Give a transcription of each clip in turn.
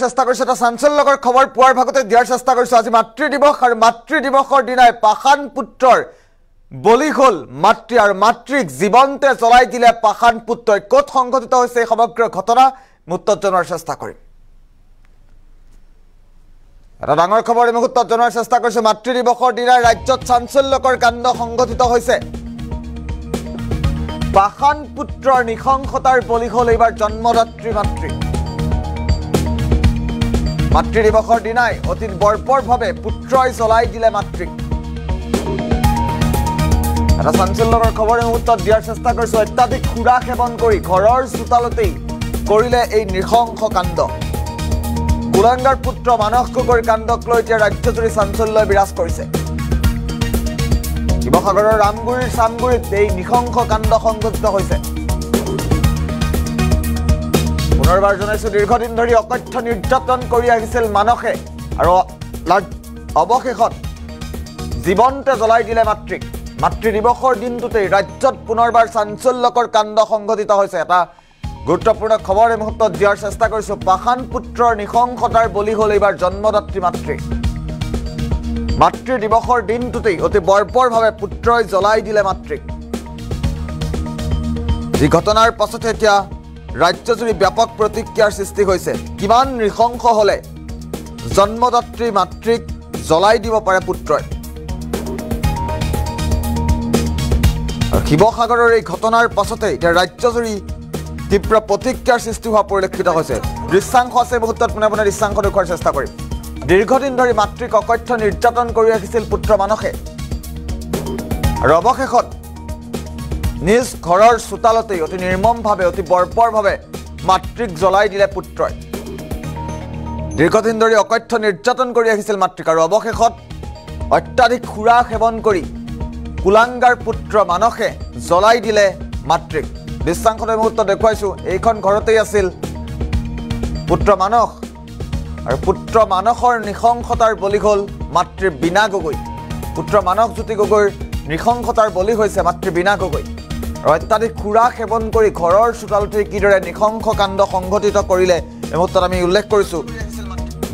চেষ্টা কৰিছে এটা চাঞ্চল্যকৰ খবৰ পোৱাৰ ভাগতে দিয়াৰ চেষ্টা কৰিছো আজি মাতৃ দিৱস আৰু মাতৃ দিৱসৰ দিনাই পাখান পুত্ৰৰ বলি হল মাতৃ আৰু মাতৃক জীৱন্তে জ্বলাই দিলে পাখান পুত্ৰই ক'ত সংঘটিত হৈছে এই সমগ্ৰ ঘটনা মুহূৰ্তত জনাৰ চেষ্টা কৰিম এটা ডাঙৰ খবৰ এই মুহূৰ্তত জনাৰ চেষ্টা কৰিছো মাতৃ দিৱসৰ দিনাই ৰাজ্যত চাঞ্চল্যকৰ কাণ্ড সংঘটিত হৈছে পাখান পুত্ৰৰ নিশংসতাৰ বলি হল এইবাৰ জন্মদাত্ৰী মাতৃ মাতৃ দিৱসৰ দিনাই অতি বৰ্বৰভাৱে পুত্ৰই জ্বলাই দিলে মাতৃক এটা চাঞ্চল্যকৰ খবৰ এই মুহূৰ্তত দিয়াৰ চেষ্টা কৰিছো অত্যাধিক খুৰা সেৱন কৰি ঘৰৰ চোতালতেই কৰিলে এই নৃশংস কাণ্ড কুলাঙ্গাৰ পুত্ৰ মানস গগৈৰ কাণ্ডক লৈ এতিয়া ৰাজ্যজুৰি চাঞ্চল্য বিৰাজ কৰিছে শিৱসাগৰৰ ৰামগুৰিৰ চামগুৰিত এই নৃশংস কাণ্ড সংঘটিত হৈছে পুনৰবাৰ জনাইছো দীৰ্ঘদিন ধৰি অকথ্য নিৰ্যাতন কৰি আহিছিল মানসে আৰু অৱশেষত জীৱন্তে জ্বলাই দিলে মাতৃক মাতৃ দিৱসৰ দিনটোতেই ৰাজ্যত পুনৰবাৰ চাঞ্চল্যকৰ কাণ্ড সংঘটিত হৈছে এটা গুৰুত্বপূৰ্ণ খবৰ এই মুহূৰ্তত দিয়াৰ চেষ্টা কৰিছো পাখান পুত্ৰৰ নিশংসতাৰ বলি হল এইবাৰ জন্মদাত্ৰী মাতৃ মাতৃ দিৱসৰ দিনটোতেই অতি বৰ্বৰভাৱে পুত্ৰই জ্বলাই দিলে মাতৃক যি ঘটনাৰ পাছতে এতিয়া ৰাজ্যজুৰি ব্যাপক প্ৰতিক্ৰিয়াৰ সৃষ্টি হৈছে কিমান নৃশংস হলে জন্মদাত্ৰী মাতৃক জ্বলাই দিব পাৰে পুত্ৰই শিৱসাগৰৰ এই ঘটনাৰ পাছতে এতিয়া ৰাজ্যজুৰি তীব্ৰ প্ৰতিক্ৰিয়াৰ সৃষ্টি হোৱা পৰিলক্ষিত হৈছে দৃশ্যাংশ আছে মুহূৰ্তত পুনে দৃশ্যাংশ দেখুৱাৰ চেষ্টা কৰিম দীৰ্ঘদিন ধৰি মাতৃক অকথ্য নিৰ্যাতন কৰি ৰাখিছিল পুত্ৰ মানসে আৰু অৱশেষত নিজ ঘৰৰ চোতালতেই অতি নিৰ্মমভাৱে অতি বৰ্বৰভাৱে মাতৃক জ্বলাই দিলে পুত্ৰই দীৰ্ঘদিন ধৰি অকথ্য নিৰ্যাতন কৰি আহিছিল মাতৃক আৰু অৱশেষত অত্যাধিক খুৰা সেৱন কৰি কুলাঙ্গাৰ পুত্ৰ মানসে জ্বলাই দিলে মাতৃক দৃশ্যাংশত মুহূৰ্তত দেখুৱাইছো এইখন ঘৰতেই আছিল পুত্ৰ মানস আৰু পুত্ৰ মানসৰ নৃশংসতাৰ বলি হল মাতৃ বীণা গগৈ পুত্ৰ মানস জ্যোতি গগৈৰ নৃশংসতাৰ বলি হৈছে মাতৃ বীণা গগৈ আৰু অত্যাধিক খুৰা সেৱন কৰি ঘৰৰ চোতালতে কিদৰে নৃশংস কাণ্ড সংঘটিত কৰিলে এই মুহূৰ্তত আমি উল্লেখ কৰিছো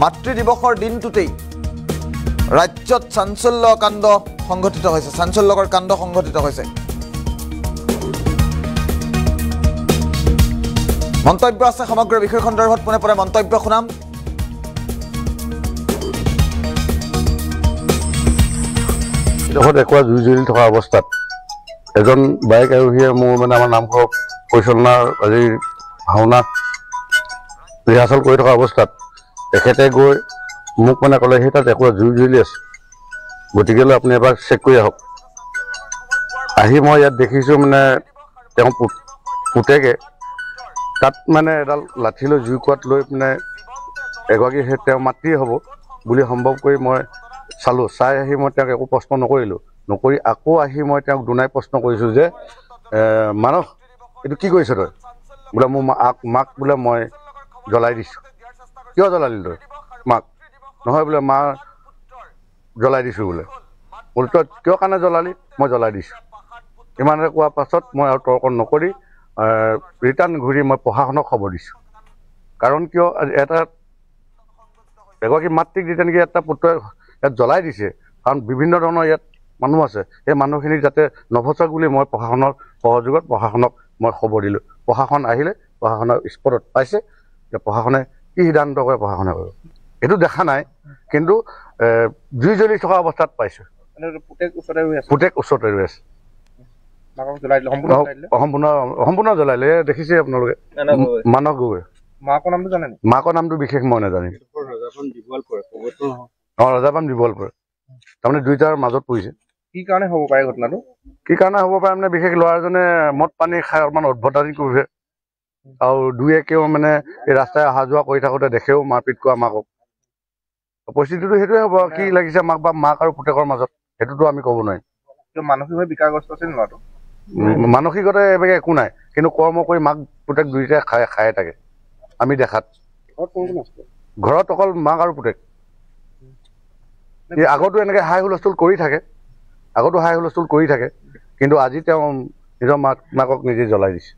মাতৃ দিৱসৰ দিনটোতেই ৰাজ্যত চাঞ্চল্যকৰ কাণ্ড সংঘটিত হৈছে মন্তব্য আছে সমগ্ৰ বিষয় সন্দৰ্ভত পুনে মন্তব্য শুনাম একোৱা জুই জ্বলি থকা অৱস্থাত এজন বাইক আৰোহীয়ে মোৰ আমাৰ নামঘৰ পৰিচালনাৰ আজি ভাওনা ৰিহাৰ্চেল কৰি থকা অৱস্থাত তেখেতে গৈ মোক ক'লে সেই তাত একোৱা জুই জ্বলি আছে গতিকে আপুনি এবাৰ চেক কৰি আহক আহি মই ইয়াত দেখিছোঁ তেওঁ পুতেকে তাত এডাল লাঠি লৈ জুই কোৱাত লৈ এগৰাকী সেই তেওঁ মাতৃয়ে হ'ব বুলি সম্ভৱ কৰি মই চালোঁ চাই আহি মই তেওঁক একো প্ৰশ্ন নকৰিলোঁ নকৰি আকৌ আহি মই তেওঁক দুনাই প্ৰশ্ন কৰিছোঁ যে মানস এইটো কি কৰিছ তই বোলে মোৰ মাক বোলে মই জ্বলাই দিছোঁ কিয় জ্বলালি তই মাক নহয় বোলে মা জ্বলাই দিছোঁ বোলে তই কিয় কাৰণে জ্বলালি মই জ্বলাই দিছোঁ ইমানকৈ কোৱাৰ পাছত মই আৰু তৰ্ক নকৰি ৰিটাৰ্ণ ঘূৰি মই প্ৰশাসনক খবৰ দিছোঁ কাৰণ কিয় এগৰাকী মাতৃক যেতিয়া নেকি এটা পুত্ৰই ইয়াত জ্বলাই দিছে কাৰণ বিভিন্ন ধৰণৰ ইয়াত মানুহ আছে সেই মানুহখিনিক যাতে নভচাক বুলি মই প্ৰশাসনৰ সহযোগত প্ৰশাসনক মই খবৰ দিলোঁ প্ৰশাসন আহিলে প্ৰশাসনৰ স্পটত পাইছে যে প্ৰশাসনে কি সিদ্ধান্ত কৰে প্ৰশাসনে কৰিব এইটো দেখা নাই কিন্তু জুই জ্বলি থকা অৱস্থাত পাইছোঁ পুতেক ওচৰতে ৰৈ আছে সম্পূৰ্ণ জ্বলাইলে দেখিছে আপোনালোকে মানস গগৈ মাকৰ নামটো বিশেষ মই নাজানিম ৰজাপান দিবলপুৰ তাৰমানে দুইটাৰ মাজত পৰিছে কি কাৰণে হ'ব পাৰে ঘটনাটো কি কাৰণে হ'ব পাৰে বিশেষ ল'ৰাজনে মদ পানী খাই অলপমান উদ্ভটানি কৰিছে আৰু দুই একেও এই ৰাস্তাই অহা যোৱা কৰি থাকোঁতে দেখেও মাৰপিট কৰা মাকক পৰিস্থিতিটো সেইটোৱে হ'ব কি লাগিছে মাক আৰু পুতেকৰ মাজত সেইটোতো আমি ক'ব নোৱাৰিম মানসিকভাৱে বিকাৰগ্ৰস্ত আছিল ল'ৰাটো মানসিকতে এইভাগে একো নাই কিন্তু কৰ্ম কৰি মাক পুতেক দুইটাই খায়ে থাকে আমি দেখাত ঘৰত অকল মাক আৰু পুতেক আগতো এনেকৈ হাই হুলস্থুল কৰি থাকে কিন্তু আজি তেওঁ নিজৰ মাকক নিজে জ্বলাই দিছে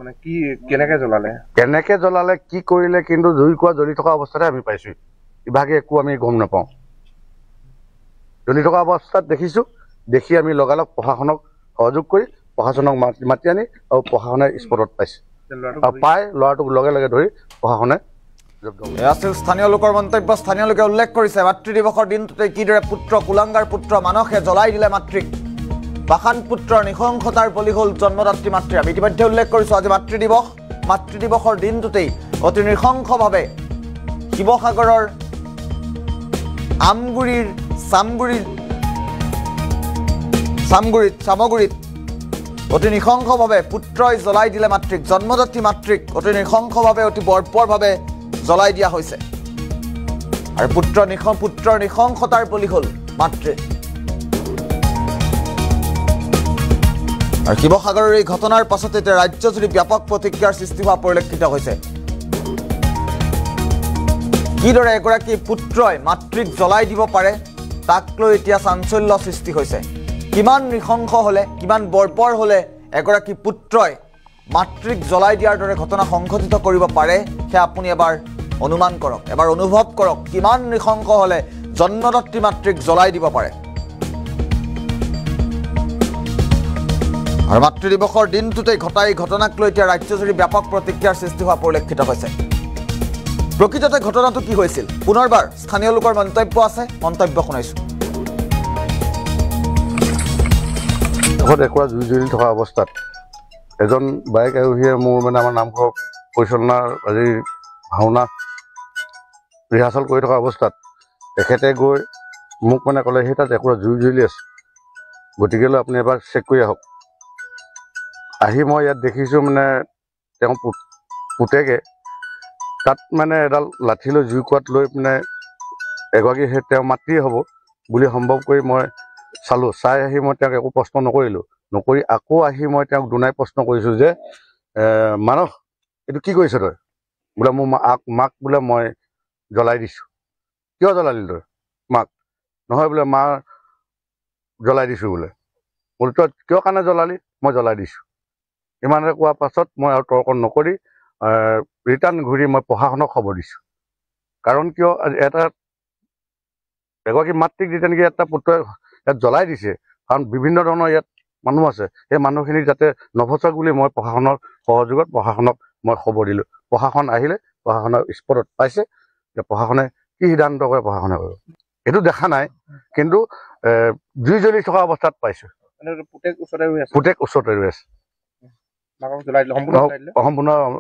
মানে কি কেনেকে জ্বলালে কেনেকে জ্বলালে কি কৰিলে কিন্তু জুইকুৰা জ্বলি থকা অৱস্থাতে আমি পাইছোঁ ইভাগে একো আমি গম নাপাওঁ জ্বলি থকা অৱস্থাত দেখিছোঁ দেখি আমি লগালগ প্ৰশাসনক সহযোগ কৰি প্ৰশাসনক মাতি আনি আৰু প্ৰশাসনে স্পটত পাইছে আৰু পাই ল'ৰাটোক লগে লগে ধৰি প্ৰশাসনে আছিল স্থানীয় লোকৰ মন্তব্য স্থানীয় লোকে উল্লেখ কৰিছে মাতৃ দিৱসৰ দিনটোতে কিদৰে পুত্ৰ কুলাংগাৰ পুত্ৰ মানসে জ্বলাই দিলে মাতৃক পাষাণ পুত্ৰৰ নৃশংসতাৰ বলি হ'ল জন্মদাত্ৰী মাতৃ আমি ইতিমধ্যে উল্লেখ কৰিছোঁ আজি মাতৃ দিৱসৰ দিনটোতেই অতি নৃশংসভাৱে শিৱসাগৰৰ আমগুৰিৰ চামগুৰিত অতি নৃশংসভাৱে পুত্ৰই জ্বলাই দিলে মাতৃক জন্মদাত্ৰী মাতৃক অতি নৃশংসভাৱে অতি বৰ্বৰভাৱে জ্বলাই দিয়া হৈছে আৰু পুত্ৰৰ নৃশংসতাৰ বলি হ'ল মাতৃ আৰু শিৱসাগৰৰ এই ঘটনাৰ পাছতে ৰাজ্যজুৰি ব্যাপক প্ৰতিক্ৰিয়াৰ সৃষ্টি হোৱা পৰিলক্ষিত হৈছে কিদৰে এগৰাকী পুত্ৰই মাতৃক জ্বলাই দিব পাৰে তাক লৈ এতিয়া চাঞ্চল্য সৃষ্টি হৈছে কিমান নৃশংস হ'লে কিমান বৰ্বৰ হ'লে এগৰাকী পুত্ৰই মাতৃক জ্বলাই দিয়াৰ দৰে ঘটনা সংঘটিত কৰিব পাৰে সেয়া আপুনি এবাৰ অনুমান কৰক এবাৰ অনুভৱ কৰক কিমান নৃশংস হ'লে জন্মদাত্ৰী মাতৃক জ্বলাই দিব পাৰে আৰু মাতৃ দিৱসৰ দিনটোতেই ঘটা এই ঘটনাক লৈ এতিয়া ৰাজ্যজুৰি ব্যাপক প্ৰতিক্ৰিয়াৰ সৃষ্টি হোৱা পৰিলক্ষিত হৈছে প্ৰকৃততে ঘটনাটো কি হৈছিল পুনৰবাৰ স্থানীয় লোকৰ মন্তব্য আছে মন্তব্য শুনাইছোঁ একুৰা জুই জ্বলি থকা অৱস্থাত এজন বাইক আৰোহীয়ে মোৰ মানে আমাৰ নামঘৰ পৰিচালনাৰ আজি ভাওনা ৰিহাৰ্চেল কৰি থকা অৱস্থাত তেখেতে গৈ মোক মানে ক'লে সেই তাত একুৰা জুই জ্বলি আছে গতিকেলৈ আপুনি এবাৰ চেক কৰি আহক আহি মই ইয়াত দেখিছোঁ মানে তেওঁ পুতেকে তাত মানে এডাল লাঠি লৈ জুইকুৰাত লৈ মানে এগৰাকী সেই তেওঁ মাতৃয়ে হ'ব বুলি সম্ভৱ কৰি মই চালোঁ চাই আহি মই তেওঁক একো প্ৰশ্ন নকৰি আকৌ আহি মই তেওঁক দুনাই প্ৰশ্ন কৰিছোঁ যে মানস এইটো কি কৰিছ তই বোলে মোৰ মাক বোলে মই জ্বলাই দিছোঁ কিয় জ্বলালি তই মাক নহয় বোলে মা জ্বলাই দিছোঁ বোলে বোলে তই কিয় কাৰণে জ্বলালি মই জ্বলাই দিছোঁ ইমানে কোৱাৰ পাছত মই আৰু তৰ্ক নকৰি ৰিটাৰ্ণ ঘূৰি মই প্ৰশাসনক খবৰ দিছোঁ কাৰণ কিয় এগৰাকী মাতৃক যেতিয়া নেকি এটা পুত্ৰই ইয়াত জ্বলাই দিছে কাৰণ বিভিন্ন ধৰণৰ ইয়াত মানুহ আছে সেই মানুহখিনিক যাতে নফচাক বুলি মই প্ৰশাসনৰ সহযোগত প্ৰশাসনক মই খবৰ দিলোঁ প্ৰশাসন আহিলে প্ৰশাসনৰ স্পটত পাইছে যে প্ৰশাসনে কি সিদ্ধান্ত কৰে প্ৰশাসনে কৰিব এইটো দেখা নাই কিন্তু জুই জ্বলি থকা অৱস্থাত পাইছোঁ পুতেক ওচৰতে ৰৈ আছে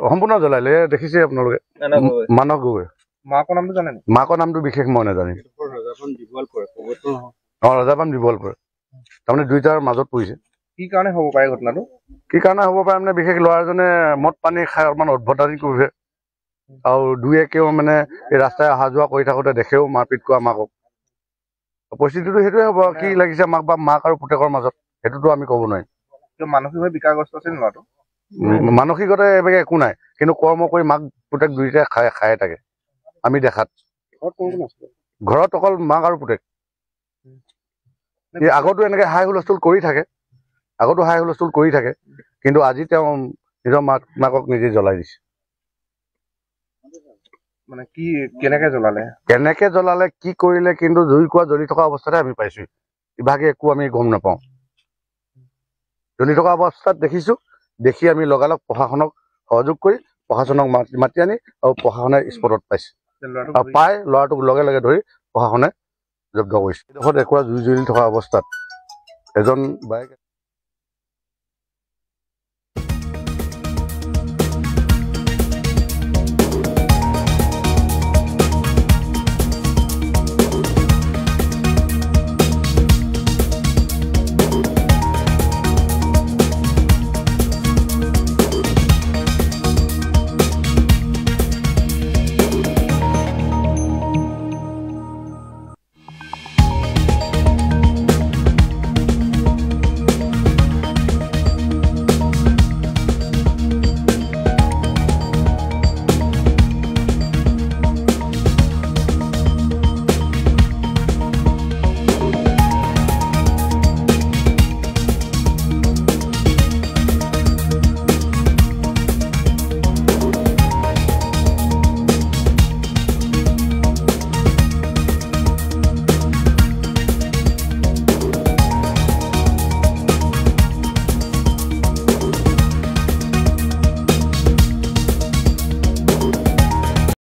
সম্পূৰ্ণ জ্বলাইলে দেখিছে আপোনালোকে মানস গগৈ মাকৰ নামটো বিশেষ মই নাজানিম ৰজাপান দিবলপুৰ তাৰমানে দুইটাৰ মাজত পৰিছে কি কাৰণে হ'ব পাৰে ঘটনাটো কি কাৰণে হ'ব পাৰে মানে বিশেষ ল'ৰাজনে মদ পানী খাই অলপমান উদ্ভটানি কৰিছে আৰু দুই একেও মানে এই ৰাস্তাই অহা যোৱা কৰি থাকোঁতে দেখেও মাৰপিট কৰা মাকক পৰিস্থিতিটো সেইটোৱে হ'ব কি লাগিছে মাক আৰু পুতেকৰ মাজত সেইটোতো আমি ক'ব নোৱাৰিম মানসিকভাৱে বিকাৰগ্ৰস্ত আছিল ল'ৰাটো মানসিকতা এইভাগে একো নাই কিন্তু কৰ্ম কৰি মাক পুতেক দুইটাই খাই থাকে আমি দেখাত ঘৰত অকল মাক আৰু পুতেক আগতো এনেকে হাই হুলস্থুল কৰি থাকে কিন্তু আজি তেওঁ নিজৰ মাকক নিজে জ্বলাই দিছে মানে কি কেনেকে জ্বলালে কি কৰিলে কিন্তু জুইকুৰা জ্বলি থকা অৱস্থাতে আমি পাইছোঁ ইভাগে একো আমি গম নাপাওঁ জ্বলি থকা অৱস্থাত দেখিছোঁ দেখি আমি লগালগ প্ৰশাসনক সহযোগ কৰি প্ৰশাসনক মাতি আনি আৰু প্ৰশাসনে স্পটত পাইছে আৰু পাই ল'ৰাটোক লগে লগে ধৰি প্ৰশাসনে জব্দ কৰিছে একুৰা জুই জ্বলি থকা অৱস্থাত এজন বাইক